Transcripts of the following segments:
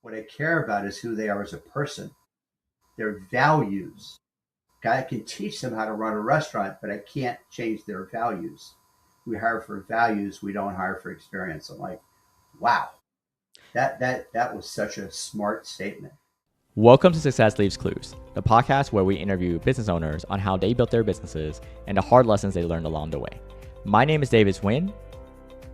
What I care about is who they are as a person, their values. I can teach them how to run a restaurant, but I can't change their values. We hire for values. We don't hire for experience. I'm like, wow, that was such a smart statement. Welcome to Success Leaves Clues, the podcast where we interview business owners on how they built their businesses and the hard lessons they learned along the way. My name is David Wynn,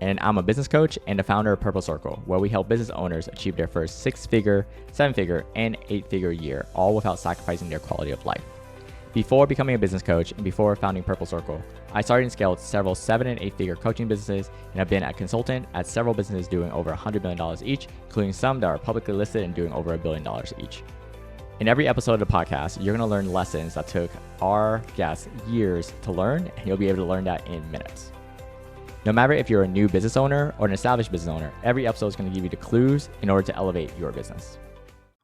and I'm a business coach and the founder of Purple Circle, where we help business owners achieve their first 6-figure, 7-figure, and 8-figure year, all without sacrificing their quality of life. Before becoming a business coach and before founding Purple Circle, I started and scaled several 7- and 8-figure coaching businesses and have been a consultant at several businesses doing over $100 million each, including some that are publicly listed and doing over $1 billion each. In every episode of the podcast, you're going to learn lessons that took our guests years to learn, and you'll be able to learn that in minutes. No matter if you're a new business owner or an established business owner, every episode is going to give you the clues in order to elevate your business.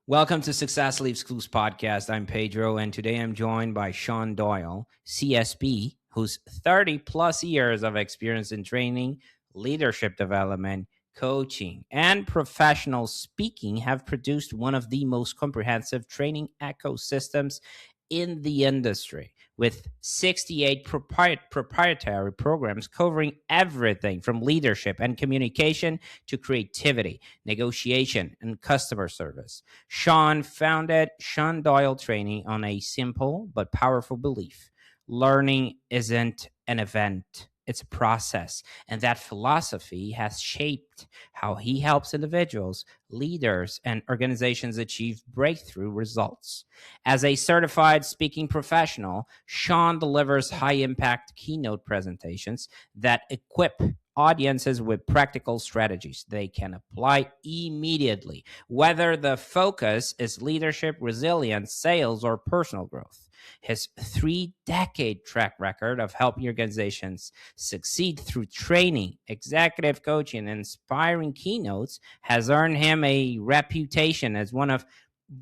Welcome to Success Leaves Clues podcast. I'm Pedro, and today I'm joined by Shawn Doyle, CSP, whose 30 plus years of experience in training, leadership development, coaching, and professional speaking have produced one of the most comprehensive training ecosystems in the industry, with 68 proprietary programs covering everything from leadership and communication to creativity, negotiation, and customer service. Shawn founded Shawn Doyle Training on a simple but powerful belief: learning isn't an event, it's a process. And that philosophy has shaped how he helps individuals, leaders, and organizations achieve breakthrough results. As a certified speaking professional, Shawn delivers high-impact keynote presentations that equip audiences with practical strategies they can apply immediately, whether the focus is leadership, resilience, sales, or personal growth. His 3-decade track record of helping organizations succeed through training, executive coaching, and inspiring keynotes has earned him a reputation as one of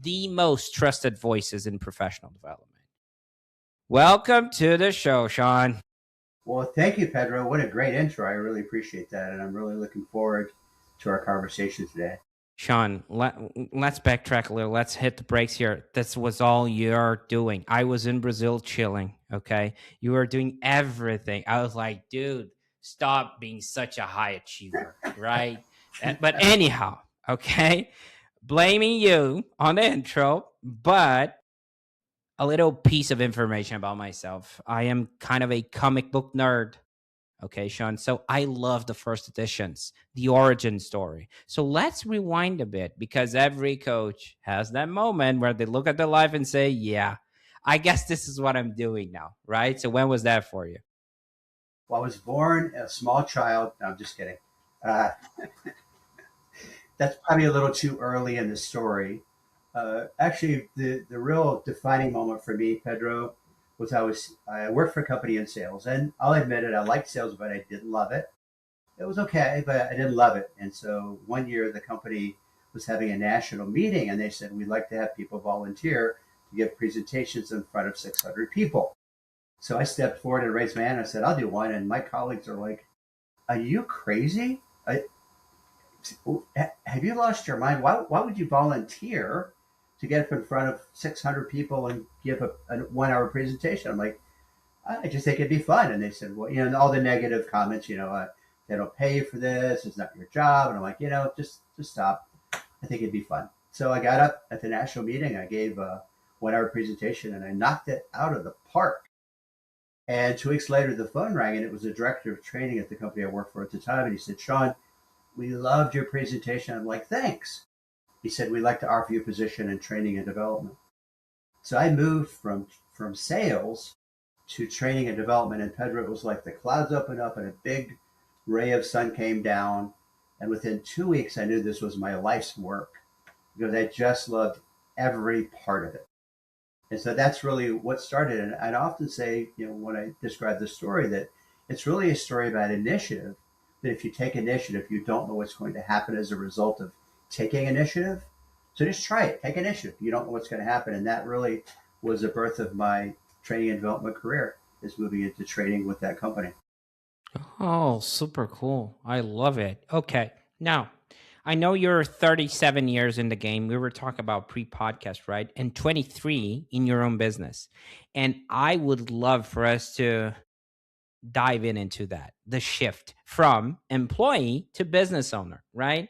the most trusted voices in professional development. Welcome to the show, Shawn. Well, thank you, Pedro. What a great intro. I really appreciate that. And I'm really looking forward to our conversation today. Shawn, let's backtrack a little. Let's hit the brakes here. This was all you're doing. I was in Brazil chilling, okay? You were doing everything. I was like, dude, stop being such a high achiever, right? But anyhow, okay? Blaming you on the intro, but a little piece of information about myself. I am kind of a comic book nerd. Okay, Shawn. So I love the first editions, the origin story. So let's rewind a bit, because every coach has that moment where they look at their life and say, yeah, I guess this is what I'm doing now, right? So when was that for you? Well, I was born a small child. No, I'm just kidding. That's probably a little too early in the story. Actually, the real defining moment for me, Pedro, was I worked for a company in sales, and I'll admit it, I liked sales, but I didn't love it. It was okay, but I didn't love it. And so one year the company was having a national meeting, and they said, we'd like to have people volunteer to give presentations in front of 600 people. So I stepped forward and raised my hand. I said, I'll do one. And my colleagues are like, are you crazy? Have you lost your mind? Why would you volunteer to get up in front of 600 people and give a 1-hour presentation? I'm like, I just think it'd be fun. And they said, well, and all the negative comments, they don't pay you for this. It's not your job. And I'm like, just stop. I think it'd be fun. So I got up at the national meeting. I gave a 1-hour presentation, and I knocked it out of the park. And 2 weeks later, the phone rang, and it was the director of training at the company I worked for at the time. And he said, Shawn, we loved your presentation. I'm like, thanks. He said, we'd like to offer you a position in training and development. So I moved from sales to training and development. And Pedro, it was like the clouds opened up and a big ray of sun came down. And within 2 weeks, I knew this was my life's work, because I just loved every part of it. And so that's really what started. And I'd often say, when I describe the story, that it's really a story about initiative. That if you take initiative, you don't know what's going to happen as a result of taking initiative. So just try it. Take initiative. You don't know what's going to happen. And that really was the birth of my training and development career, is moving into training with that company. Oh, super cool. I love it. Okay. Now, I know you're 37 years in the game. We were talking about pre-podcast, right? And 23 in your own business. And I would love for us to dive into that, the shift from employee to business owner, right?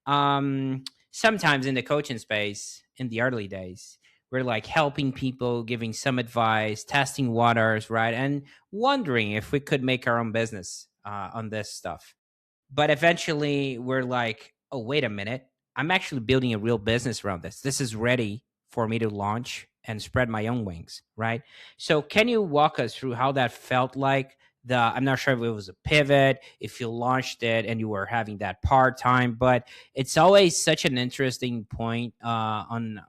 Sometimes in the coaching space in the early days, we're like helping people, giving some advice, testing waters, right? And wondering if we could make our own business on this stuff. But eventually we're like, oh, wait a minute. I'm actually building a real business around this. This is ready for me to launch and spread my own wings, right? So can you walk us through how that felt like? I'm not sure if it was a pivot, if you launched it and you were having that part-time, but it's always such an interesting point on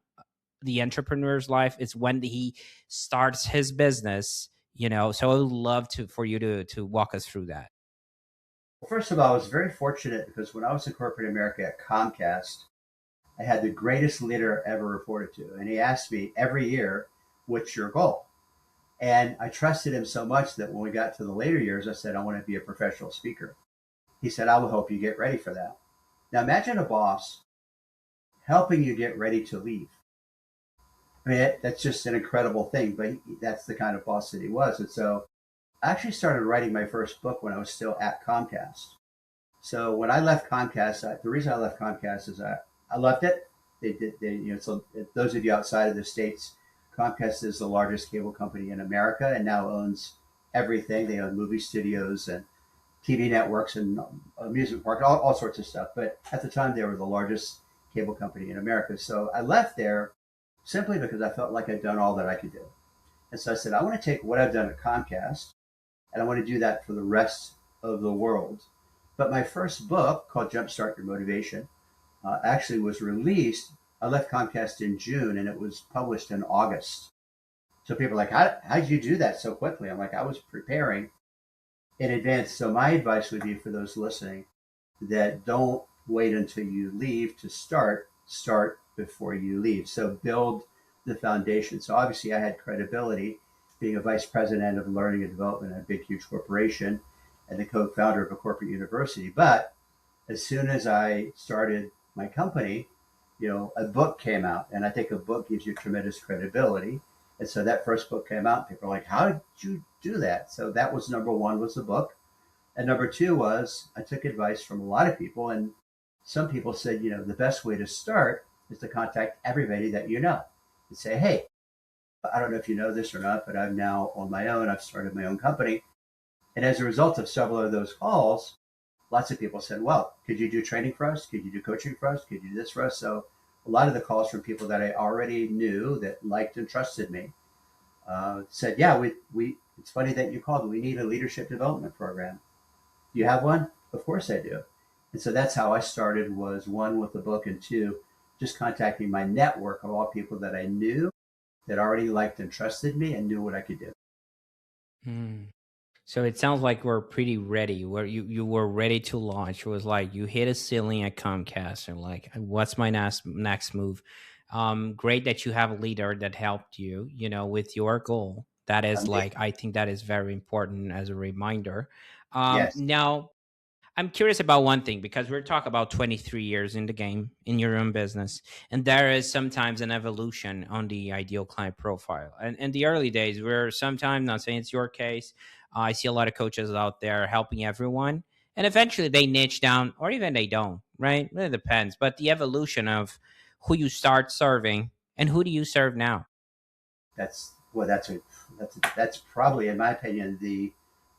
the entrepreneur's life. It's when he starts his business, so I would love for you to walk us through that. Well, first of all, I was very fortunate because when I was in corporate America at Comcast, I had the greatest leader ever reported to. And he asked me every year, what's your goal? And I trusted him so much that when we got to the later years, I said, I want to be a professional speaker. He said, I will help you get ready for that. Now imagine a boss helping you get ready to leave. I mean, that's just an incredible thing, but that's the kind of boss that he was. And so I actually started writing my first book when I was still at Comcast. So when I left Comcast, the reason I left Comcast is I loved it. So those of you outside of the States, Comcast is the largest cable company in America and now owns everything. They own movie studios and TV networks and amusement parks, all sorts of stuff. But at the time, they were the largest cable company in America. So I left there simply because I felt like I'd done all that I could do. And so I said, I want to take what I've done at Comcast and I want to do that for the rest of the world. But my first book, called Jumpstart Your Motivation, actually was released. I left Comcast in June and it was published in August. So people are like, how did you do that so quickly? I'm like, I was preparing in advance. So my advice would be for those listening that don't wait until you leave to start before you leave. So build the foundation. So obviously I had credibility being a vice president of learning and development at a big, huge corporation and the co-founder of a corporate university. But as soon as I started my company, a book came out, and I think a book gives you tremendous credibility. And so that first book came out, and people are like, how did you do that? So that was number one, was the book. And number two was I took advice from a lot of people, and some people said, the best way to start is to contact everybody that you know and say, hey, I don't know if you know this or not, but I'm now on my own. I've started my own company. And as a result of several of those calls, lots of people said, well, could you do training for us? Could you do coaching for us? Could you do this for us? So a lot of the calls from people that I already knew that liked and trusted me said, yeah, we it's funny that you called. We need a leadership development program. Do you have one? Of course I do. And so that's how I started, was one, with the book, and two, just contacting my network of all people that I knew that already liked and trusted me and knew what I could do. Hmm. So it sounds like we're pretty ready. Where you were ready to launch. It was like you hit a ceiling at Comcast and like, what's my next move? Great that you have a leader that helped you, with your goal. That is like, I think that is very important as a reminder. Yes. Now, I'm curious about one thing, because we're talking about 23 years in the game in your own business, and there is sometimes an evolution on the ideal client profile. And in the early days, we're sometimes, not saying it's your case, I see a lot of coaches out there helping everyone, and eventually they niche down, or even they don't. Right? It depends. But the evolution of who you start serving and who do you serve now? That's probably, in my opinion, the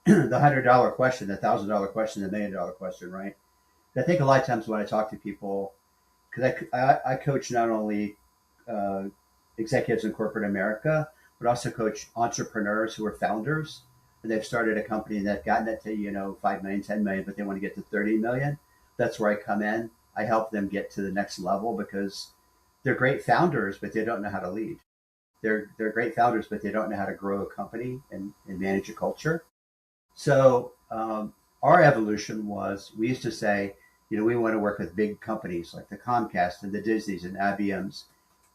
$100 question, the $1,000 question, the $1,000,000 question, right? I think a lot of times when I talk to people, because I coach not only uh, executives in corporate America, but also coach entrepreneurs who are founders, and they've started a company and they've gotten it to 5 million, 10 million, but they want to get to 30 million. That's where I come in. I help them get to the next level because they're great founders, but they don't know how to lead. They're great founders, but they don't know how to grow a company and manage a culture. So our evolution was, we used to say, we want to work with big companies like the Comcast and the Disneys and IBMs.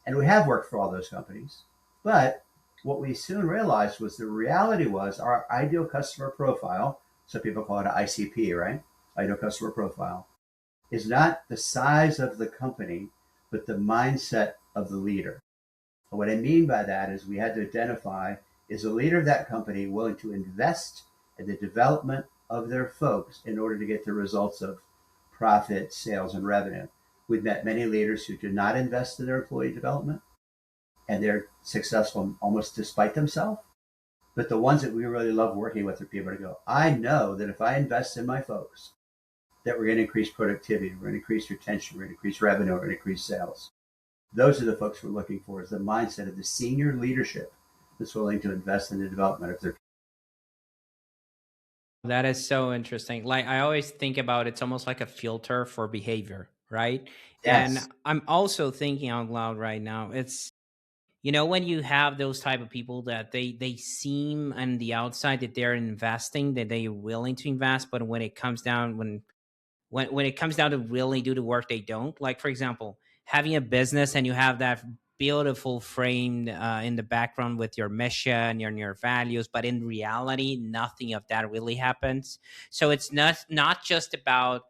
And we have worked for all those companies. But what we soon realized was the reality was our ideal customer profile, so people call it an ICP, right? Ideal customer profile, is not the size of the company, but the mindset of the leader. And what I mean by that is we had to identify, is the leader of that company willing to invest in the development of their folks in order to get the results of profit, sales, and revenue. We've met many leaders who do not invest in their employee development, and they're successful almost despite themselves. But the ones that we really love working with are people to go, I know that if I invest in my folks, that we're going to increase productivity, we're going to increase retention, we're going to increase revenue, we're going to increase sales. Those are the folks we're looking for, is the mindset of the senior leadership that's willing to invest in the development of their. That is so interesting. Like I always think about it's almost like a filter for behavior, right? And Yes, I'm also thinking out loud right now. It's when you have those type of people that they seem on the outside that they're investing, that they're willing to invest, but when it comes down when it comes down to really do the work, they don't. Like for example, having a business and you have that beautiful frame in the background with your mission, your values, but in reality nothing of that really happens. So it's not just about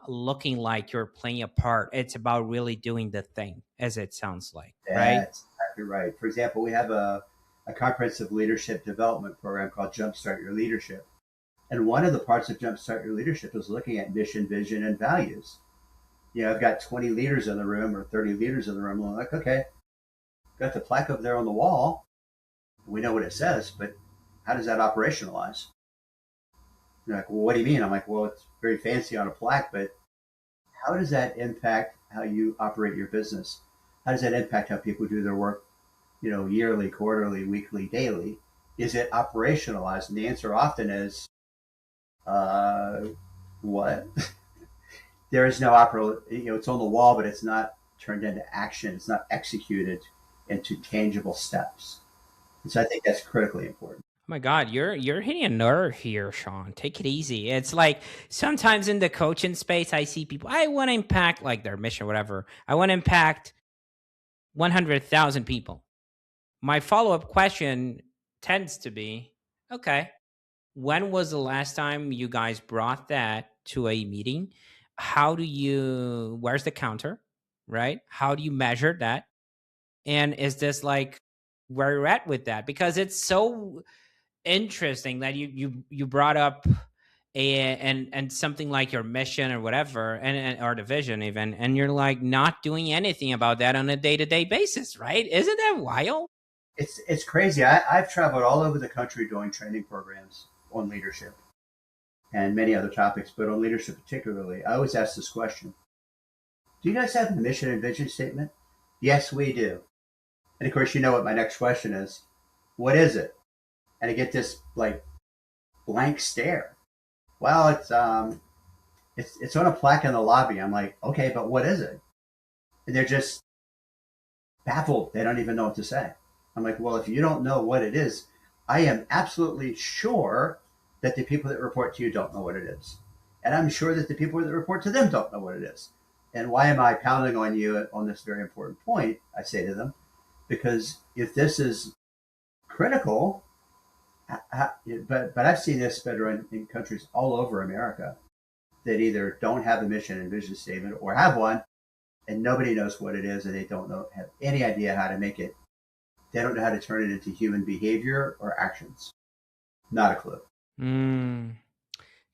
looking like you're playing a part. It's about really doing the thing, as it sounds like, right? that's exactly right. For example, we have a comprehensive leadership development program called Jumpstart Your Leadership. And one of the parts of Jumpstart Your Leadership is looking at mission, vision, and values. I've got 20 leaders in the room or 30 leaders in the room. I'm like, okay, got the plaque up there on the wall. We know what it says, but how does that operationalize? You're like, well, what do you mean? I'm like, well, it's very fancy on a plaque, but how does that impact how you operate your business? How does that impact how people do their work, yearly, quarterly, weekly, daily? Is it operationalized? And the answer often is, uh, what? There is no opera, it's on the wall, but it's not turned into action. It's not executed into tangible steps. And so I think that's critically important. Oh my God, you're hitting a nerve here, Sean. Take it easy. It's like sometimes in the coaching space, I see people. I want to impact like their mission, whatever. I want to impact 100,000 people. My follow up question tends to be, okay, when was the last time you guys brought that to a meeting? Where's the counter, right? How do you measure that? And is this like where you're at with that? Because it's so interesting that you brought up and something like your mission or whatever and or the vision even, and you're like not doing anything about that on a day-to-day basis, right? Isn't that wild? It's crazy. I've traveled all over the country doing training programs on leadership and many other topics, but on leadership particularly. I always ask this question: do you guys have a mission and vision statement? Yes, we do. And of course, you know what my next question is. What is it? And I get this like blank stare. Well, it's on a plaque in the lobby. I'm like, okay, but what is it? And they're just baffled. They don't even know what to say. I'm like, well, if you don't know what it is, I am absolutely sure that the people that report to you don't know what it is. And I'm sure that the people that report to them don't know what it is. And why am I pounding on you on this very important point? I say to them, because if this is critical, but I've seen this better in countries all over America that either don't have a mission and vision statement or have one and nobody knows what it is and they don't have any idea how to make it. They don't know how to turn it into human behavior or actions. Not a clue. Mm.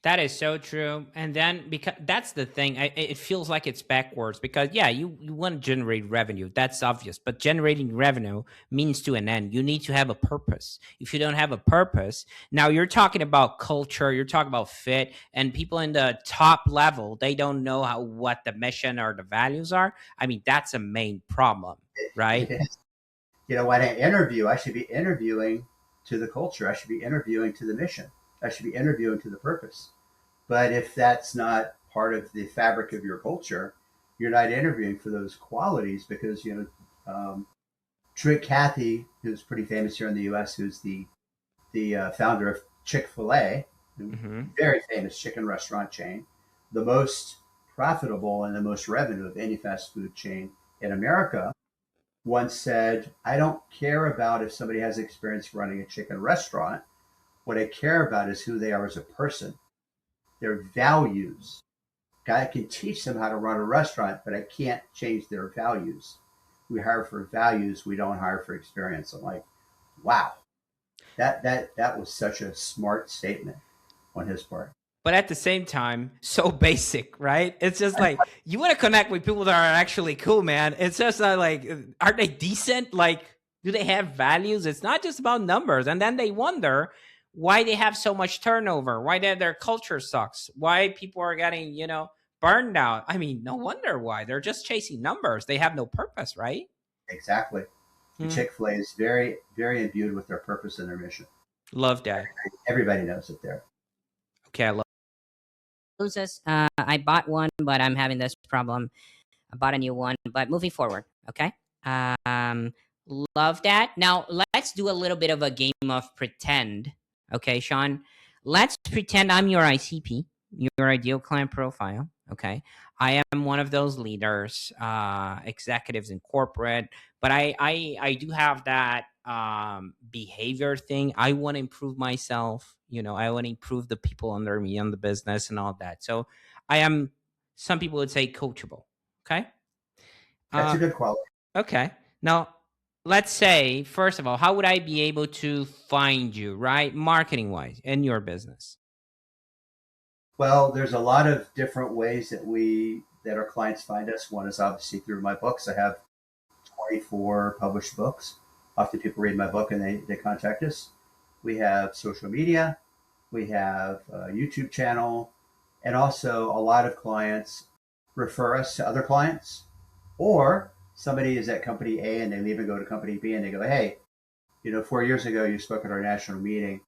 That is so true. And then because that's the thing, it feels like it's backwards because yeah, you want to generate revenue. That's obvious. But generating revenue means to an end. You need to have a purpose. If you don't have a purpose, now you're talking about culture, you're talking about fit, and people in the top level, they don't know what the mission or the values are. I mean, that's a main problem, right? When I interview, I should be interviewing to the culture. I should be interviewing to the mission. I should be interviewing to the purpose. But if that's not part of the fabric of your culture, you're not interviewing for those qualities because, Trick Cathy, who's pretty famous here in the U.S., who's the founder of Chick-fil-A, Hmm. very famous chicken restaurant chain, the most profitable and the most revenue of any fast food chain in America, once said, I don't care about if somebody has experience running a chicken restaurant. What I care about is who they are as a person, their values, I can teach them how to run a restaurant, but I can't change their values. We hire for values. We don't hire for experience. I'm like, wow, that was such a smart statement on his part. But at the same time, so basic, right? It's just like you want to connect with people that are actually cool, man. It's just not like, are they decent? Like, do they have values? It's not just about numbers. And then they wonder why they have so much turnover, why their culture sucks, why people are getting, burned out. I mean, no wonder why. They're just chasing numbers. They have no purpose, right? Exactly. Mm, Chick-fil-A is very, very imbued with their purpose and their mission. love that. Everybody knows it there. Okay, I love. Loses. I bought one, but I'm having this problem. I bought a new one, but moving forward, okay. Um, love that. Now let's do a little bit of a game of pretend. Okay, Shawn. Let's pretend I'm your ICP, your ideal client profile. Okay, I am one of those leaders, executives in corporate, but I do have that behavior thing. I want to improve myself. I want to improve the people under me on the business and all that. So I am. Some people would say coachable. Okay. That's Uh, a good quality. okay. Now, let's say, first of all, how would I be able to find you, right? Marketing wise in your business? Well, there's a lot of different ways that our clients find us. One is obviously through my books. I have 24 published books. Often people read my book and they contact us. We have social media. We have a YouTube channel. And also a lot of clients refer us to other clients. Or somebody is at company A and they leave and go to company B and they go, hey, 4 years ago you spoke at our national meeting.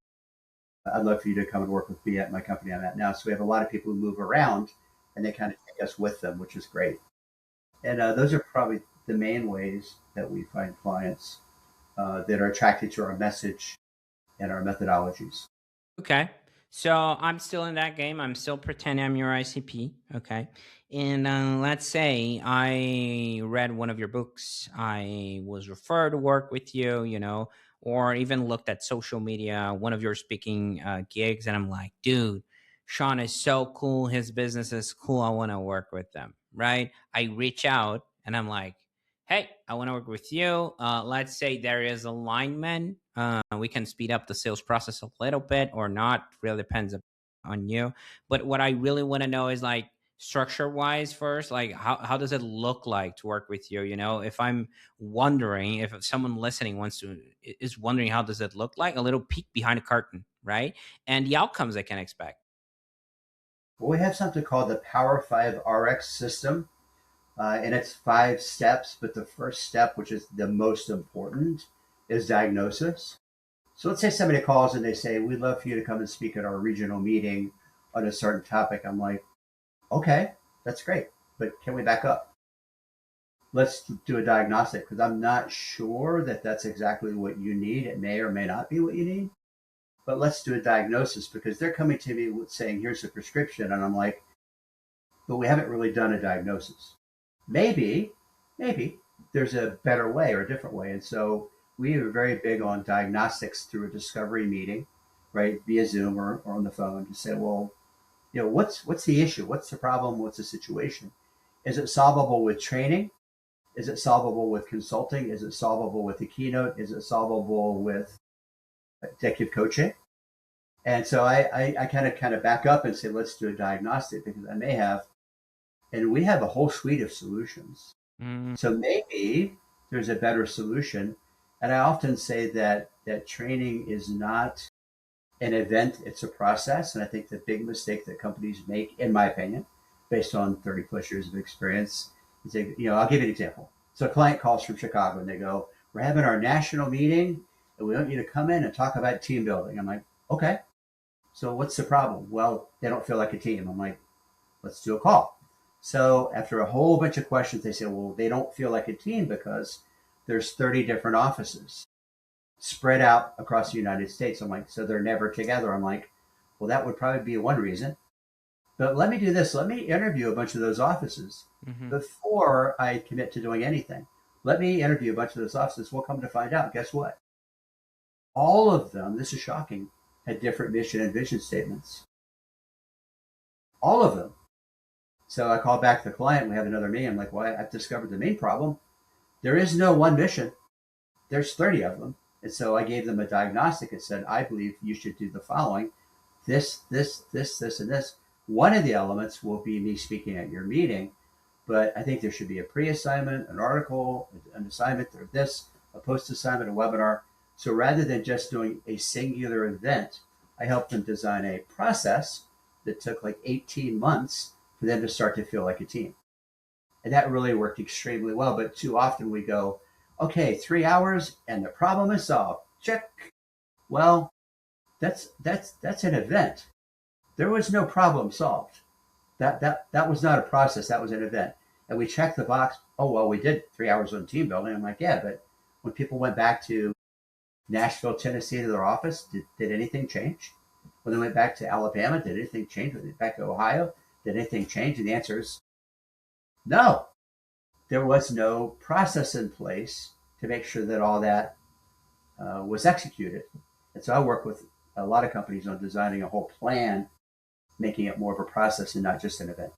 I'd love for you to come and work with me at my company I'm at now. So we have a lot of people who move around and they kind of take us with them, which is great. And those are probably the main ways that we find clients that are attracted to our message and our methodologies. Okay. So I'm still in that game. I'm still pretending I'm your ICP. Okay. And let's say I read one of your books. I was referred to work with you, or even looked at social media, one of your speaking gigs. And I'm like, dude, Shawn is so cool. His business is cool. I want to work with them. Right. I reach out and I'm like, hey, I want to work with you. Let's say there is alignment. We can speed up the sales process a little bit or not. Really depends on you. But what I really want to know is like structure wise first, like how does it look like to work with you? If I'm wondering, if someone listening is wondering how does it look like, a little peek behind the curtain, right? And the outcomes they can expect. Well, we have something called the Power 5 RX system. And it's 5 steps, but the first step, which is the most important, is diagnosis. So let's say somebody calls and they say, we'd love for you to come and speak at our regional meeting on a certain topic. I'm like, okay, that's great, but can we back up? Let's do a diagnostic because I'm not sure that that's exactly what you need. It may or may not be what you need, but let's do a diagnosis because they're coming to me with saying, here's a prescription. And I'm like, but we haven't really done a diagnosis. Maybe there's a better way or a different way. And so we are very big on diagnostics through a discovery meeting, right, via Zoom or on the phone to say, well, what's the issue? What's the problem? What's the situation? Is it solvable with training? Is it solvable with consulting? Is it solvable with the keynote? Is it solvable with executive coaching? And so I kind of back up and say, let's do a diagnostic because I may have, and we have a whole suite of solutions. Mm. So maybe there's a better solution. And I often say that training is not an event, it's a process. And I think the big mistake that companies make, in my opinion, based on 30 plus years of experience, is I'll give you an example. So a client calls from Chicago and they go, we're having our national meeting and we want you to come in and talk about team building. I'm like, okay, so what's the problem? Well, they don't feel like a team. I'm like, let's do a call. So after a whole bunch of questions, they say, well, they don't feel like a team because there's 30 different offices spread out across the United States. I'm like, so they're never together. I'm like, well, that would probably be one reason. But let me do this. Let me interview a bunch of those offices before I commit to doing anything. Let me interview a bunch of those offices. We'll come to find out. Guess what? All of them, this is shocking, had different mission and vision statements. All of them. So I called back the client. We have another meeting. I'm like, well, I've discovered the main problem. There is no one mission. There's 30 of them. And so I gave them a diagnostic and said, I believe you should do the following: this, and this. One of the elements will be me speaking at your meeting, but I think there should be a pre-assignment, an article, an assignment, or this, a post-assignment, a webinar. So rather than just doing a singular event, I helped them design a process that took like 18 months for them to start to feel like a team. And that really worked extremely well. But too often we go, okay, 3 hours and the problem is solved. Check. Well, that's an event. There was no problem solved. That was not a process. That was an event. And we checked the box. Oh, well, we did 3 hours on team building. I'm like, yeah, but when people went back to Nashville, Tennessee to their office, did anything change? When they went back to Alabama, did anything change? When they went back to Ohio, did anything change? And the answer is no. There was no process in place to make sure that all that was executed. And so I work with a lot of companies on designing a whole plan, making it more of a process and not just an event.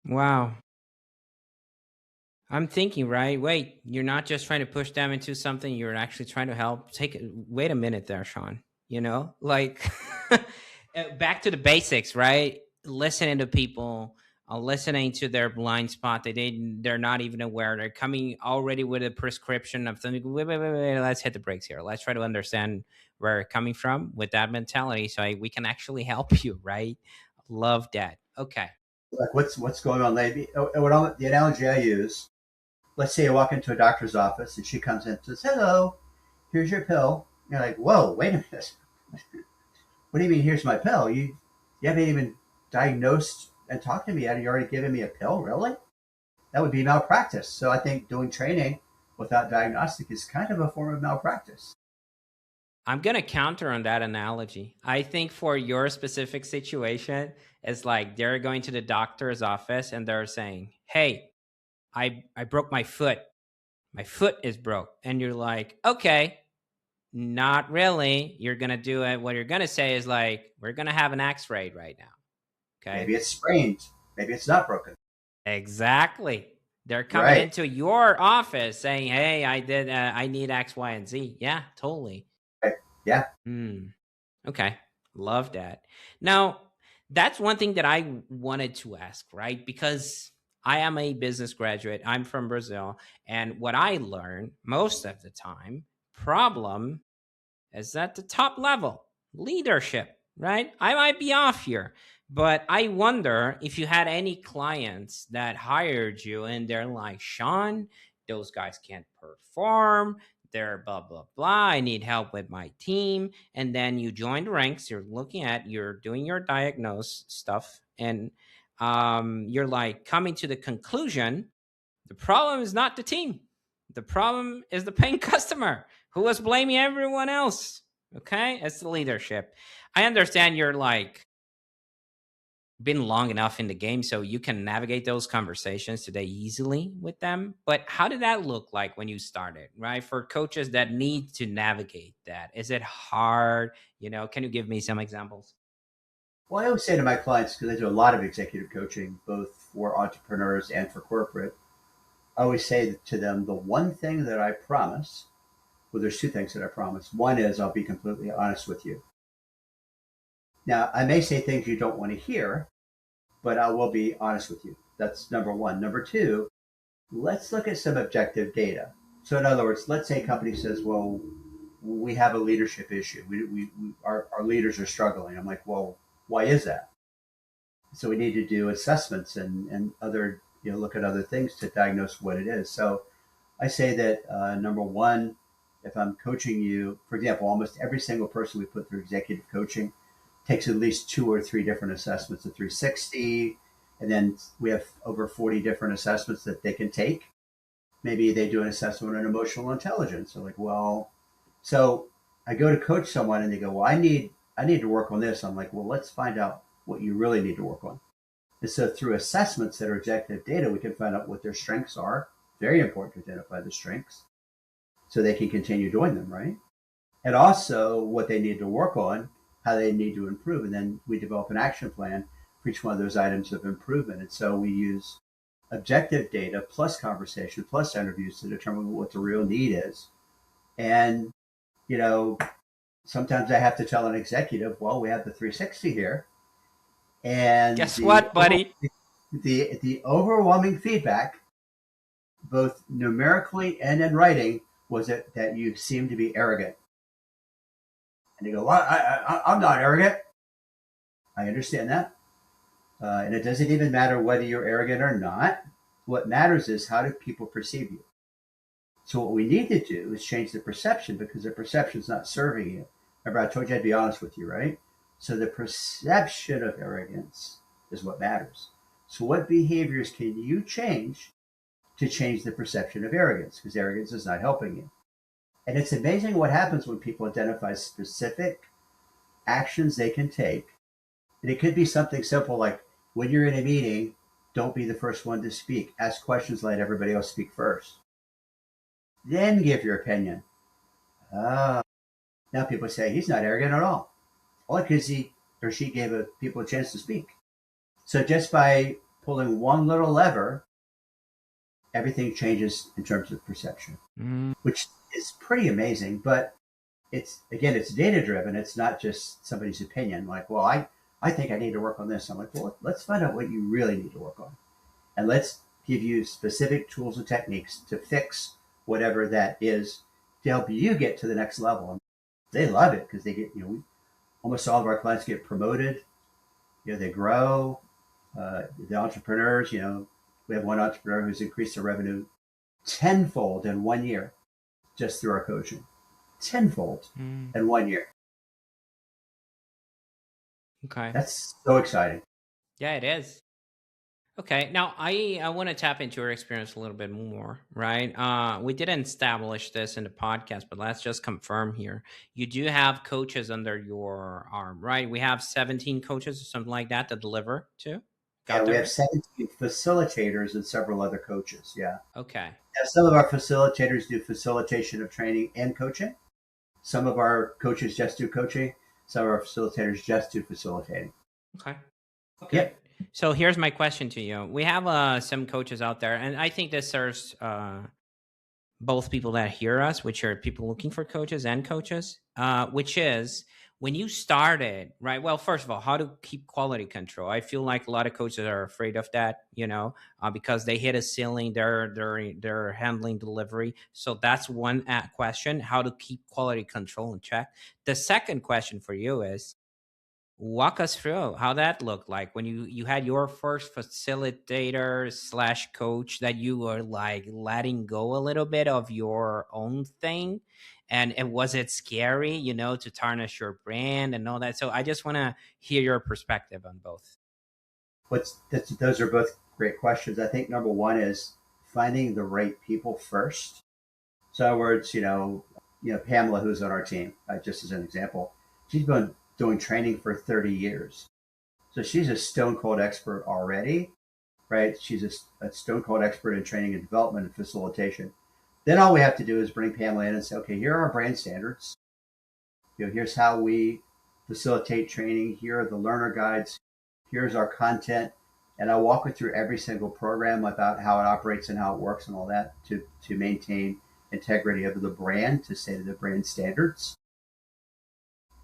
Wow. I'm thinking, right? Wait, you're not just trying to push them into something, you're actually trying to help. Wait a minute there, Shawn. Like back to the basics, right? Listening to people, listening to their blind spot. They're not even aware. They're coming already with a prescription of something. Wait, let's hit the brakes here. Let's try to understand where you're coming from with that mentality so we can actually help you, right? Love that. Okay. Like what's going on, lady? The analogy I use, let's say you walk into a doctor's office and she comes in and says, hello, here's your pill. You're like, whoa, wait a minute. What do you mean, here's my pill? You haven't even diagnosed and talked to me yet. You're already giving me a pill? Really? That would be malpractice. So I think doing training without diagnostic is kind of a form of malpractice. I'm going to counter on that analogy. I think for your specific situation, it's like they're going to the doctor's office and they're saying, hey, I broke my foot. My foot is broke. And you're like, okay, not really. You're going to do it. What you're going to say is like, we're going to have an x-ray right now. Okay. Maybe it's sprained. Maybe it's not broken. Exactly. They're coming into your office saying, hey, I need X, Y, and Z. Yeah, totally. Right. Yeah. Okay. Love that. Now, that's one thing that I wanted to ask, right? Because I am a business graduate. I'm from Brazil. And what I learn most of the time, problem is at the top level, leadership, right? I might be off here, but I wonder if you had any clients that hired you and they're like, Shawn, those guys can't perform. They're blah, blah, blah. I need help with my team. And then you join the ranks. You're doing your diagnose stuff. And you're like coming to the conclusion, the problem is not the team. The problem is the paying customer who was blaming everyone else. Okay? It's the leadership. I understand you're like been long enough in the game so you can navigate those conversations today easily with them. But how did that look like when you started, right? For coaches that need to navigate that, is it hard? Can you give me some examples? Well, I always say to my clients, because I do a lot of executive coaching, both for entrepreneurs and for corporate, I always say to them, the one thing that I promise, well, there's two things that I promise. One is I'll be completely honest with you. Now, I may say things you don't want to hear, but I will be honest with you. That's number one. Number two, let's look at some objective data. So in other words, let's say a company says, well, we have a leadership issue. Our leaders are struggling. I'm like, well, why is that? So we need to do assessments and other, look at other things to diagnose what it is. So I say that number one, if I'm coaching you, for example, almost every single person we put through executive coaching takes at least 2 or 3 different assessments, a 360, and then we have over 40 different assessments that they can take. Maybe they do an assessment on emotional intelligence. So like, well, so I go to coach someone and they go, well, I need to work on this. I'm like, well, let's find out what you really need to work on. And so through assessments that are objective data, we can find out what their strengths are. Very important to identify the strengths so they can continue doing them, right? And also what they need to work on, how they need to improve. And then we develop an action plan for each one of those items of improvement. And so we use objective data plus conversation plus interviews to determine what the real need is. And, you know, sometimes I have to tell an executive, well, we have the 360 here. And Guess what, buddy? the overwhelming feedback, both numerically and in writing, was that you seem to be arrogant. And they go, well, I'm not arrogant. I understand that. And it doesn't even matter whether you're arrogant or not. What matters is how do people perceive you. So what we need to do is change the perception, because the perception is not serving you. Remember, I told you I'd be honest with you, right? So the perception of arrogance is what matters. So what behaviors can you change to change the perception of arrogance? Because arrogance is not helping you. And it's amazing what happens when people identify specific actions they can take. And it could be something simple like, when you're in a meeting, don't be the first one to speak. Ask questions, let everybody else speak first. Then give your opinion. Now people say, he's not arrogant at all. Only because he or she gave people a chance to speak. So just by pulling one little lever, everything changes in terms of perception, which is pretty amazing. But it's data driven. It's not just somebody's opinion. Like, well, I think I need to work on this. I'm like, well, let's find out what you really need to work on. And let's give you specific tools and techniques to fix whatever that is to help you get to the next level. And they love it because they get, almost all of our clients get promoted. They grow. The entrepreneurs, we have one entrepreneur who's increased their revenue tenfold in 1 year just through our coaching. Tenfold in 1 year. Okay. That's so exciting. Yeah, it is. Okay. Now, I want to tap into your experience a little bit more, right? We didn't establish this in the podcast, but let's just confirm here. You do have coaches under your arm, right? We have 17 coaches or something like that to deliver to? We have 17 facilitators and several other coaches. Yeah. Okay. Now, some of our facilitators do facilitation of training and coaching. Some of our coaches just do coaching. Some of our facilitators just do facilitating. Okay. Yep. So here's my question to you. We have some coaches out there, and I think this serves both people that hear us, which are people looking for coaches and coaches, which is when you started, right? Well, first of all, how to keep quality control. I feel like a lot of coaches are afraid of that, because they hit a ceiling, they're handling delivery. So that's one question, how to keep quality control in check. The second question for you is, walk us through how that looked like when you had your first facilitator / coach that you were like letting go a little bit of your own thing. And was it scary, to tarnish your brand and all that? So I just want to hear your perspective on both. Those are both great questions. I think number one is finding the right people first. So in other words, Pamela, who's on our team, just as an example, she's been doing training for 30 years. So she's a stone cold expert already, right? She's a stone cold expert in training and development and facilitation. Then all we have to do is bring Pamela in and say, okay, here are our brand standards. Here's how we facilitate training. Here are the learner guides. Here's our content. And I'll walk her through every single program about how it operates and how it works and all that to maintain integrity of the brand, to stay to the brand standards.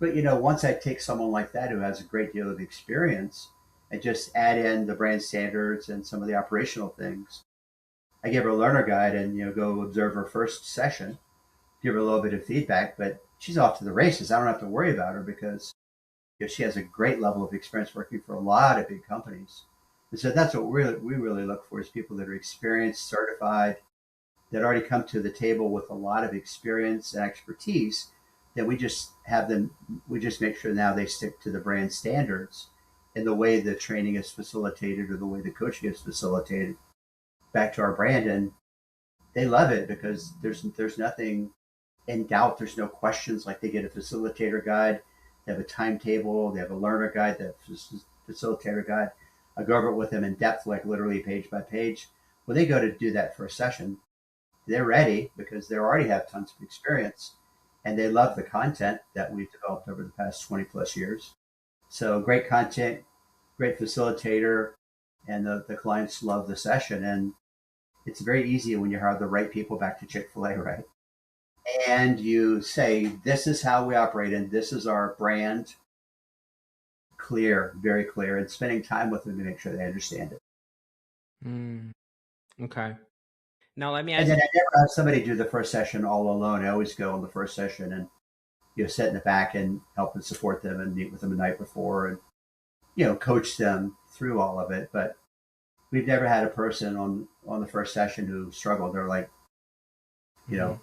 But, once I take someone like that who has a great deal of experience and just add in the brand standards and some of the operational things, I give her a learner guide and, go observe her first session, give her a little bit of feedback, but she's off to the races. I don't have to worry about her because she has a great level of experience working for a lot of big companies. And so that's what we really look for, is people that are experienced, certified, that already come to the table with a lot of experience and expertise. That we just make sure now they stick to the brand standards in the way the training is facilitated or the way the coaching is facilitated back to our brand. And they love it because there's nothing in doubt. There's no questions. Like, they get a facilitator guide, they have a timetable, they have a learner guide, they have a facilitator guide. I go over it with them in depth, like literally page by page. When they go to do that for a session, they're ready because they already have tons of experience. And they love the content that we've developed over the past 20 plus years. So great content, great facilitator, and the clients love the session. And it's very easy when you hire the right people back to Chick-fil-A, right? And you say, this is how we operate, and this is our brand, clear, very clear, and spending time with them to make sure they understand it. Mm, okay. Now let me And ask then you. I never have somebody do the first session all alone. I always go on the first session and sit in the back and help and support them and meet with them the night before and coach them through all of it. But we've never had a person on the first session who struggled. They're like, Mhm.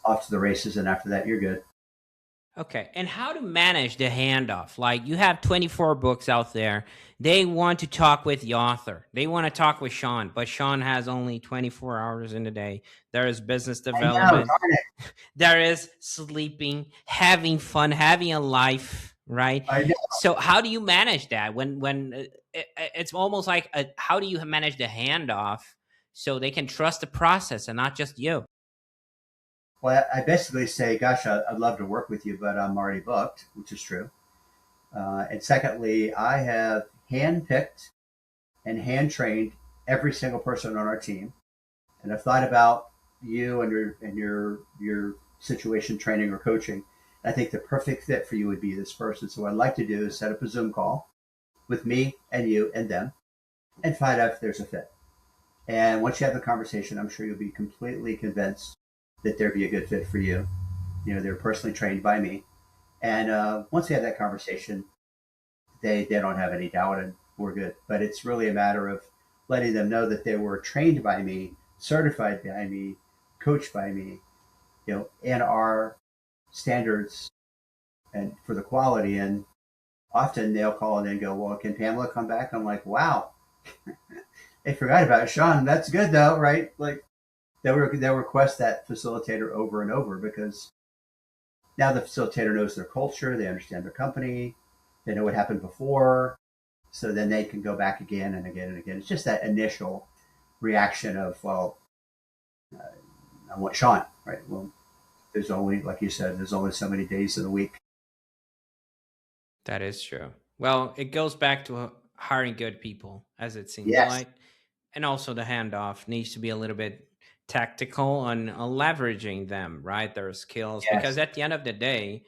off to the races, and after that, you're good. Okay. And how to manage the handoff? Like you have 24 books out there. They want to talk with the author. They want to talk with Shawn, but Shawn has only 24 hours in a day. There is business I know, development. darn it. There is sleeping, having fun, having a life, right? I know. So how do you manage that it's almost like how do you manage the handoff so they can trust the process and not just you? Well, I basically say, gosh, I'd love to work with you, but I'm already booked, which is true. And secondly, I have handpicked and hand trained every single person on our team, and I've thought about you and your situation, training or coaching. I think the perfect fit for you would be this person. So what I'd like to do is set up a Zoom call with me and you and them, and find out if there's a fit. And once you have the conversation, I'm sure you'll be completely convinced that there'd be a good fit for you. They're personally trained by me. And once we have that conversation, they don't have any doubt and we're good. But it's really a matter of letting them know that they were trained by me, certified by me, coached by me, and our standards and for the quality. And often they'll call in and go, well, can Pamela come back? I'm like, wow, they forgot about Shawn. That's good though, right? Like they'll request that facilitator over and over because now the facilitator knows their culture, they understand their company, they know what happened before, so then they can go back again and again and again. It's just that initial reaction of, well, I want Shawn, right? Well, there's only, like you said, there's only so many days in a week. That is true. Well, it goes back to hiring good people, as it seems Yes, like. And also the handoff needs to be a little bit tactical on leveraging them, right? Their skills. Because yes. at the end of the day,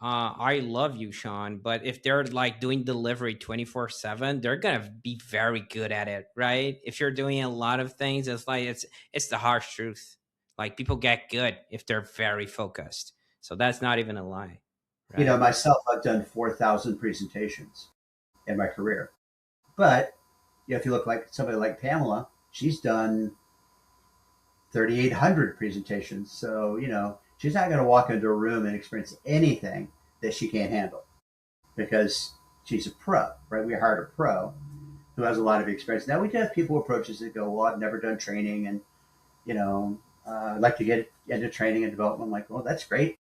I love you, Shawn, but if they're like doing delivery 24/7, they're gonna be very good at it, right? If you're doing a lot of things, it's like it's the harsh truth. Like people get good if they're very focused. So that's not even a lie, right? Myself, I've done 4,000 presentations in my career. But if you look like somebody like Pamela, she's done 3,800 presentations. So, she's not going to walk into a room and experience anything that she can't handle because she's a pro, right? We hired a pro who has a lot of experience. Now, we do have people who approach us that go, well, I've never done training and, I'd like to get into training and development. I'm like, well, that's great.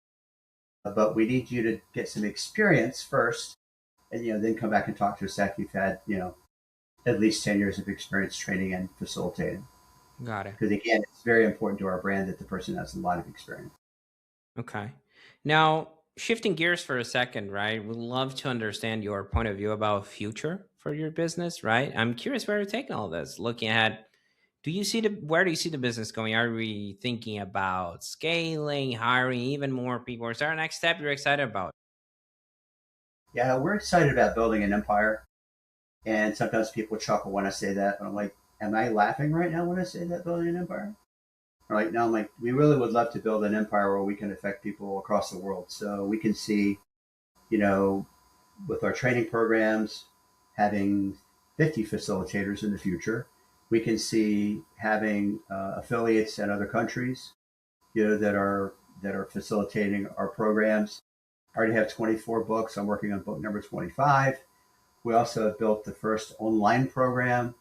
But we need you to get some experience first and, then come back and talk to us after you've had, at least 10 years of experience training and facilitating. Got it. Because again, it's very important to our brand that the person has a lot of experience. Okay. Now, shifting gears for a second, right? We'd love to understand your point of view about future for your business, right? I'm curious where you're taking all this. Looking at, where do you see the business going? Are we thinking about scaling, hiring even more people? Is there a next step you're excited about? Yeah, we're excited about building an empire. And sometimes people chuckle when I say that. But I'm like, am I laughing right now when I say that, building an empire? Right now, I'm like, we really would love to build an empire where we can affect people across the world. So we can see, you know, with our training programs, having 50 facilitators in the future. We can see having affiliates in other countries, that are facilitating our programs. I already have 24 books. I'm working on book number 25. We also have built the first online program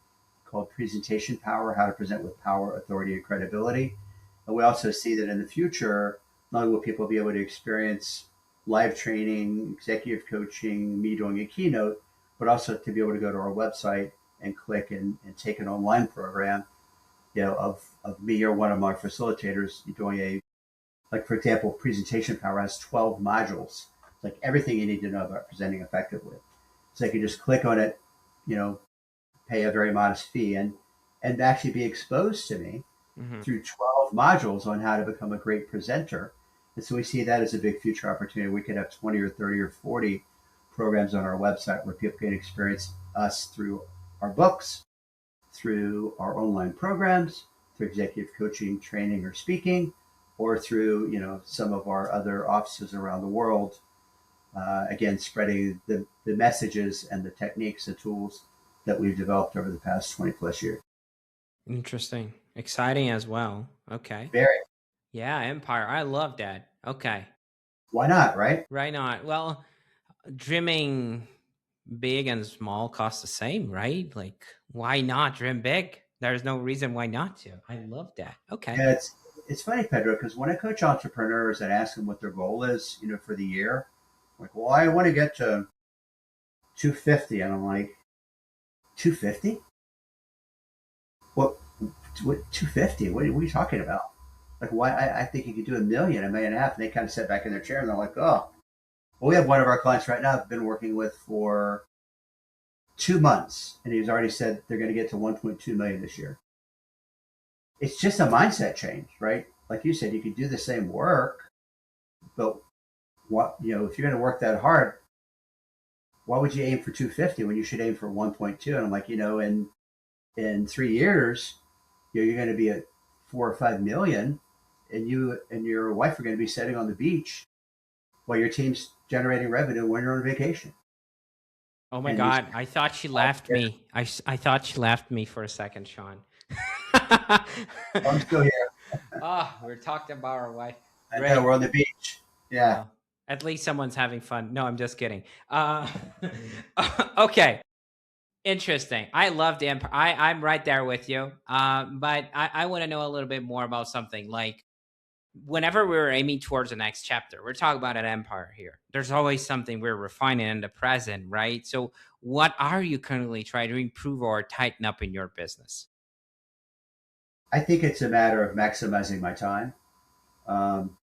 called Presentation Power: How to Present with Power, Authority, and Credibility. And we also see that in the future, not only will people be able to experience live training, executive coaching, me doing a keynote, but also to be able to go to our website and click and take an online program, of me or one of my facilitators doing like for example, Presentation Power has 12 modules, like everything you need to know about presenting effectively. So you can just click on it, pay a very modest fee and actually be exposed to me Mm-hmm. through 12 modules on how to become a great presenter. And so we see that as a big future opportunity. We could have 20 or 30 or 40 programs on our website where people can experience us through our books, through our online programs, through executive coaching, training, or speaking, or through some of our other offices around the world. Again, spreading the messages and the techniques and tools that we've developed over the past 20 plus years. Interesting. Exciting as well. Okay. Very. Yeah, Empire. I love that. Okay. Why not, right? Right on. Well, dreaming big and small cost the same, right? Like, why not dream big? There's no reason why not to. I love that. Okay. Yeah, it's funny, Pedro, because when I coach entrepreneurs and ask them what their goal is, for the year, like, well, I want to get to 250, and I'm like, 250? What 250? What are you talking about? Like, why? I think you could do 1 million, 1.5 million, and they kind of sit back in their chair and they're like, oh, well, we have one of our clients right now I've been working with for 2 months, and he's already said they're going to get to 1.2 million this year. It's just a mindset change, right? Like you said, you can do the same work, but if you're going to work that hard, why would you aim for 250 when you should aim for 1.2? And I'm like, in 3 years, you're going to be at 4 or 5 million, and you and your wife are going to be sitting on the beach while your team's generating revenue when you're on vacation. Oh my God. I thought she left me. I thought she left me for a second, Shawn. I'm still here. We're talking about our wife. I know, we're on the beach. Yeah. Well, at least someone's having fun. No, I'm just kidding. Okay. Interesting. I love the Empire. I'm right there with you. But I want to know a little bit more about something like whenever we're aiming towards the next chapter, we're talking about an empire here. There's always something we're refining in the present, right? So what are you currently trying to improve or tighten up in your business? I think it's a matter of maximizing my time. I'm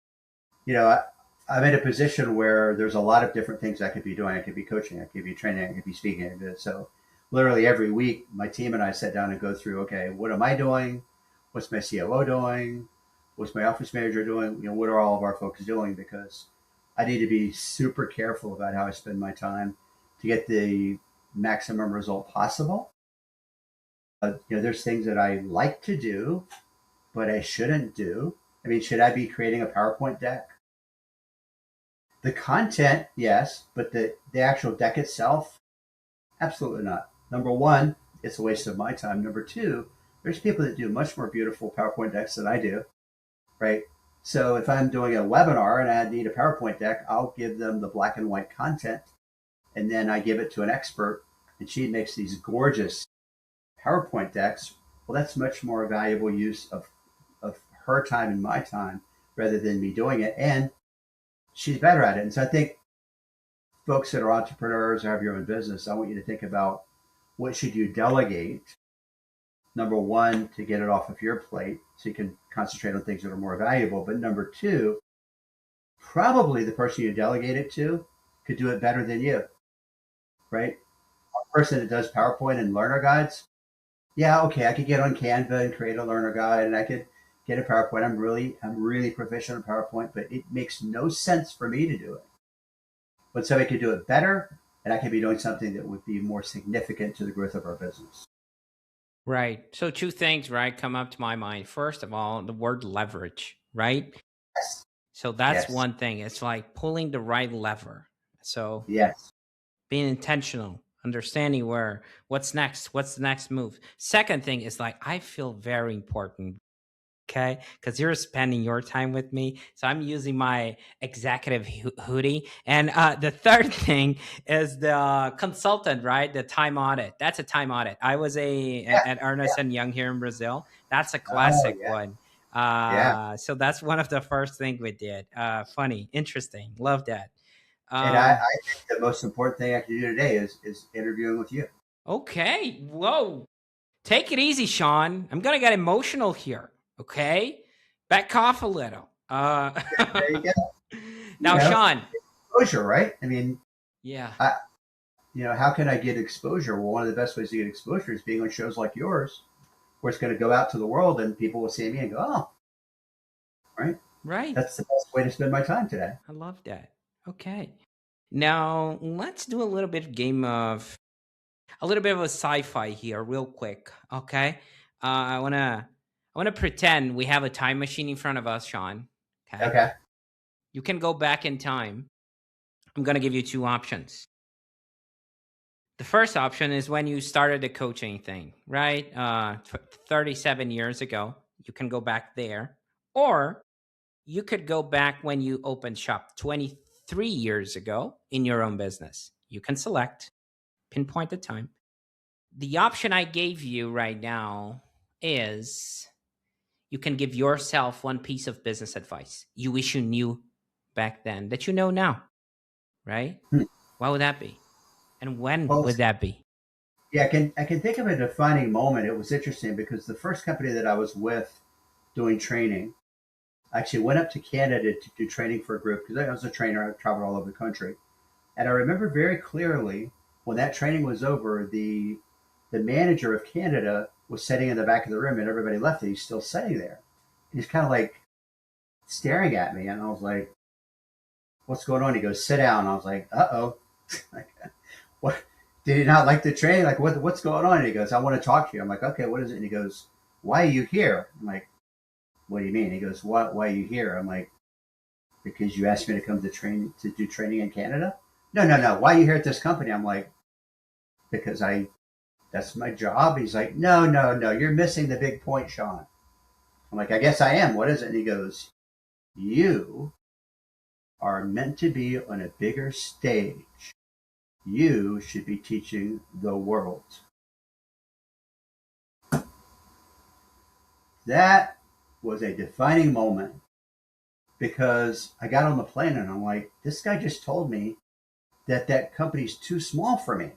in a position where there's a lot of different things I could be doing. I could be coaching, I could be training, I could be speaking. So literally every week, my team and I sit down and go through, okay, what am I doing? What's my COO doing? What's my office manager doing? What are all of our folks doing? Because I need to be super careful about how I spend my time to get the maximum result possible. There's things that I like to do, but I shouldn't do. I mean, should I be creating a PowerPoint deck? The content, yes, but the actual deck itself, absolutely not. Number one, it's a waste of my time. Number two, there's people that do much more beautiful PowerPoint decks than I do, right? So if I'm doing a webinar and I need a PowerPoint deck, I'll give them the black and white content, and then I give it to an expert, and she makes these gorgeous PowerPoint decks. Well, that's much more valuable use of her time and my time rather than me doing it. And she's better at it. And so I think folks that are entrepreneurs or have your own business, I want you to think about what should you delegate. Number one, to get it off of your plate so you can concentrate on things that are more valuable. But number two, probably the person you delegate it to could do it better than you, right? A person that does PowerPoint and learner guides, yeah, okay, I could get on Canva and create a learner guide, and I could get a PowerPoint. I'm really proficient in PowerPoint, but it makes no sense for me to do it. But somebody could do it better, and I could be doing something that would be more significant to the growth of our business. Right. So two things, right, come up to my mind. First of all, the word leverage, right? Yes. So that's Yes. one thing. It's like pulling the right lever. So Yes. being intentional, understanding what's next, what's the next move. Second thing is like, I feel very important. Okay, because you're spending your time with me, so I'm using my executive hoodie. And the third thing is the consultant, right? The time audit. That's a time audit. I was at Ernest and Young here in Brazil. That's a classic one. So that's one of the first things we did. Funny, interesting, love that. And I think the most important thing I can do today is interviewing with you. Okay, whoa, take it easy, Shawn. I'm gonna get emotional here. Okay, back off a little. There you go. Now, Shawn. Exposure, right? I mean, yeah. how can I get exposure? Well, one of the best ways to get exposure is being on shows like yours, where it's going to go out to the world and people will see me and go, oh, right. Right. That's the best way to spend my time today. I love that. Okay. Now let's do a little bit of game of a little bit of a sci-fi here, real quick. Okay. I wanna pretend we have a time machine in front of us, Shawn. Okay. Okay. You can go back in time. I'm gonna give you two options. The first option is when you started the coaching thing, right? 37 years ago. You can go back there, or you could go back when you opened shop 23 years ago in your own business. You can select, pinpoint the time. The option I gave you right now is you can give yourself one piece of business advice you wish you knew back then that you know now, right? Hmm. What would that be? And when Well, would that be? yeah, I can think of a defining moment. It was interesting because the first company that I was with doing training, I actually went up to Canada to do training for a group because I was a trainer. I traveled all over the country. And I remember very clearly when that training was over, the manager of Canada was sitting in the back of the room and everybody left and he's still sitting there. He's kind of like staring at me. And I was like, what's going on? He goes, sit down. I was like, uh-oh. Like, what? Did he not like the training? Like, what's going on? And he goes, I want to talk to you. I'm like, okay, what is it? And he goes, why are you here? I'm like, what do you mean? He goes, why are you here? I'm like, because you asked me to come to do training in Canada. No. Why are you here at this company? I'm like, because that's my job. He's like, no. You're missing the big point, Shawn. I'm like, I guess I am. What is it? And he goes, you are meant to be on a bigger stage. You should be teaching the world. That was a defining moment because I got on the plane and I'm like, this guy just told me that company's too small for me,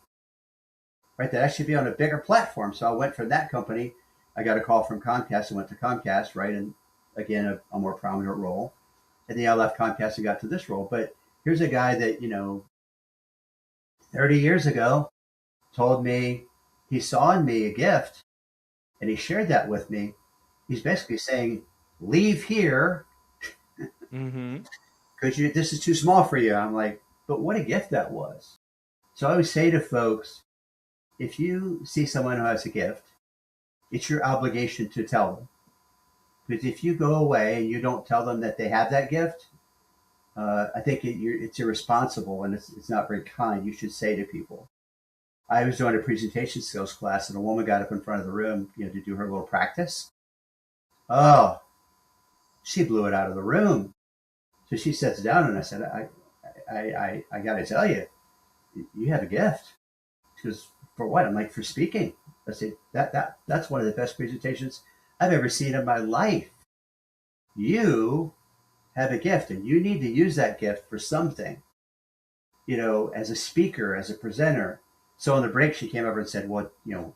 right? That I should be on a bigger platform. So I went from that company. I got a call from Comcast and went to Comcast, right? And again, a more prominent role. And then I left Comcast and got to this role. But here's a guy that, 30 years ago told me he saw in me a gift and he shared that with me. He's basically saying, leave here Mm-hmm. because this is too small for you. I'm like, but what a gift that was. So I always say to folks, if you see someone who has a gift, it's your obligation to tell them. Because if you go away and you don't tell them that they have that gift, I think it's irresponsible and it's not very kind. You should say to people. I was doing a presentation skills class and a woman got up in front of the room, to do her little practice. Oh, she blew it out of the room. So she sits down and I said, I got to tell you, you have a gift. She goes, for what? I'm like, for speaking. I said, that's one of the best presentations I've ever seen in my life. You have a gift and you need to use that gift for something, as a speaker, as a presenter. So on the break, she came over and said, well,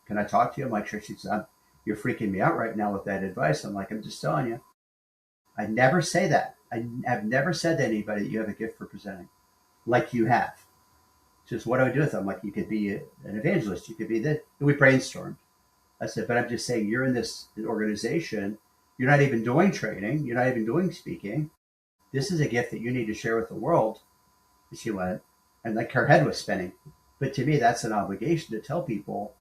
can I talk to you? I'm like, sure. She said, you're freaking me out right now with that advice. I'm like, I'm just telling you. I never say that. I've never said to anybody, you have a gift for presenting like you have. Just what do I do with them? Like, you could be an evangelist. You could be this. We brainstormed. I said, but I'm just saying you're in this organization. You're not even doing training. You're not even doing speaking. This is a gift that you need to share with the world. And she went, and like her head was spinning. But to me, that's an obligation to tell people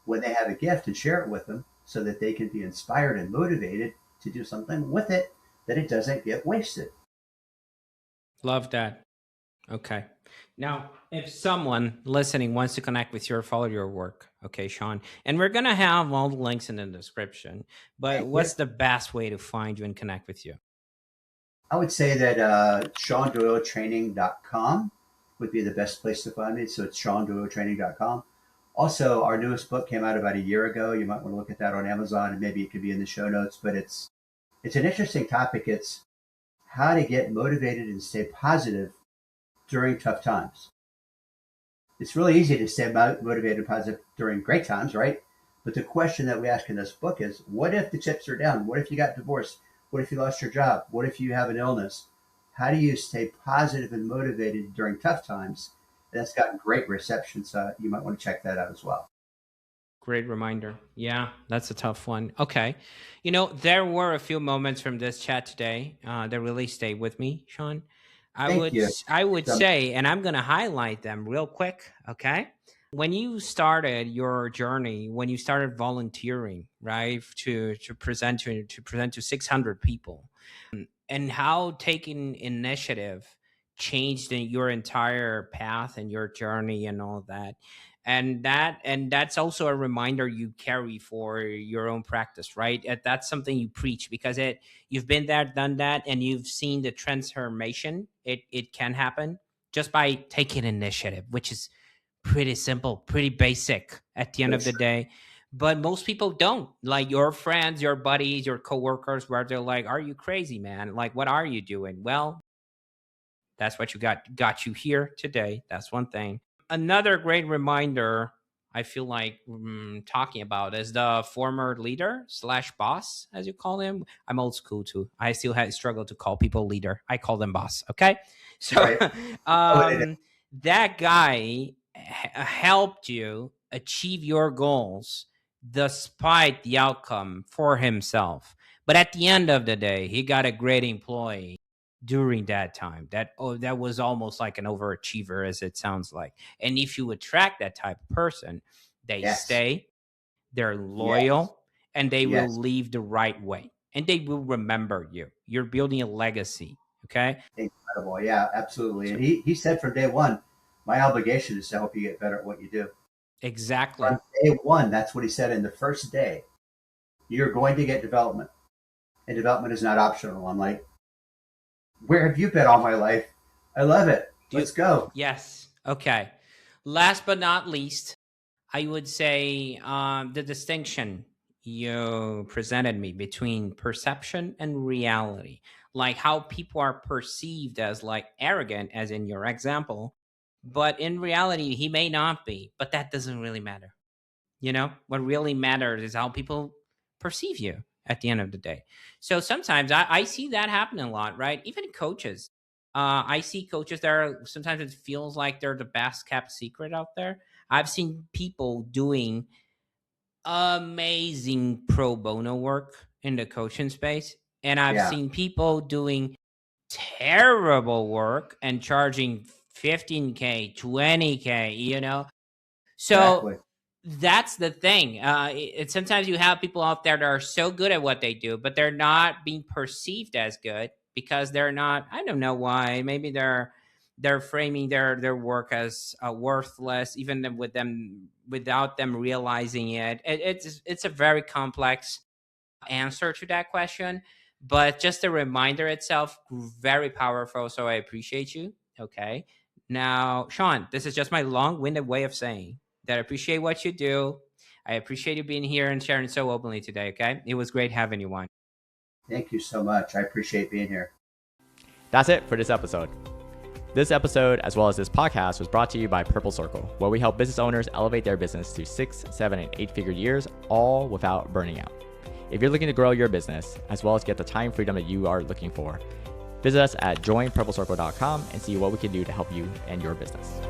when they have a gift and share it with them so that they can be inspired and motivated to do something with it, that it doesn't get wasted. Love that. Okay. Now, if someone listening wants to connect with you or follow your work, okay, Shawn, and we're going to have all the links in the description, but what's the best way to find you and connect with you? I would say that ShawnDoyleTraining.com would be the best place to find me. So it's ShawnDoyleTraining.com. Also, our newest book came out about a year ago. You might want to look at that on Amazon, and maybe it could be in the show notes. But it's an interesting topic. It's how to get motivated and stay positive during tough times. It's really easy to stay motivated and positive during great times, right? But the question that we ask in this book is, what if the chips are down? What if you got divorced? What if you lost your job? What if you have an illness? How do you stay positive and motivated during tough times? That's gotten great reception, so you might want to check that out as well. Great reminder. Yeah, that's a tough one. Okay. There were a few moments from this chat today that really stayed with me, Shawn. I Thank would you. I would So, say, and I'm going to highlight them real quick, okay? When you started your journey, when you started volunteering, right, to present to 600 people, and how taking initiative changed your entire path and your journey and all that, and that's also a reminder you carry for your own practice, right? That's something you preach because you've been there, done that, and you've seen the transformation. It can happen just by taking initiative, which is pretty simple, pretty basic at the end of that's the day. But most people don't. Like your friends, your buddies, your coworkers, where they're like, "Are you crazy, man? Like, what are you doing?" Well, that's what you got you here today. That's one thing. Another great reminder I feel like talking about is the former leader slash boss, as you call him. I'm old school too. I still struggle to call people leader. I call them boss. Okay, so right. Oh, it is. that guy helped you achieve your goals despite the outcome for himself. But at the end of the day, he got a great employee during that time. That was almost like an overachiever, as it sounds like. And if you attract that type of person, they Yes. stay, they're Yes. loyal, and they will Yes. leave the right way. And they will remember you. You're building a legacy. Okay. Incredible. Yeah, absolutely. So And he said from day one, my obligation is to help you get better at what you do. exactly. From day one, that's what he said in the first day. You're going to get development, and development is not optional. I'm like, where have you been all my life? I love it. Let's go. Yes. Okay. Last but not least, I would say the distinction you presented me between perception and reality, like how people are perceived as like arrogant, as in your example, but in reality, he may not be, but that doesn't really matter. What really matters is how people perceive you at the end of the day. So sometimes I see that happening a lot, right? Even coaches. I see coaches that are sometimes it feels like they're the best kept secret out there. I've seen people doing amazing pro bono work in the coaching space, and I've Yeah, seen people doing terrible work and charging 15K, 20K. So exactly. that's the thing. Sometimes you have people out there that are so good at what they do, but they're not being perceived as good because they're not. I don't know why. Maybe they're framing their work as worthless, even with them without them realizing it. It's a very complex answer to that question, but just the reminder itself, very powerful. So I appreciate you. Okay. Now, Shawn, this is just my long-winded way of saying that I appreciate what you do. I appreciate you being here and sharing so openly today. Okay. It was great having you on. Thank you so much. I appreciate being here. That's it for this episode. This episode, as well as this podcast, was brought to you by Purple Circle, where we help business owners elevate their business to 6, 7, and 8-figure years, all without burning out. If you're looking to grow your business, as well as get the time freedom that you are looking for, visit us at joinpurplecircle.com and see what we can do to help you and your business.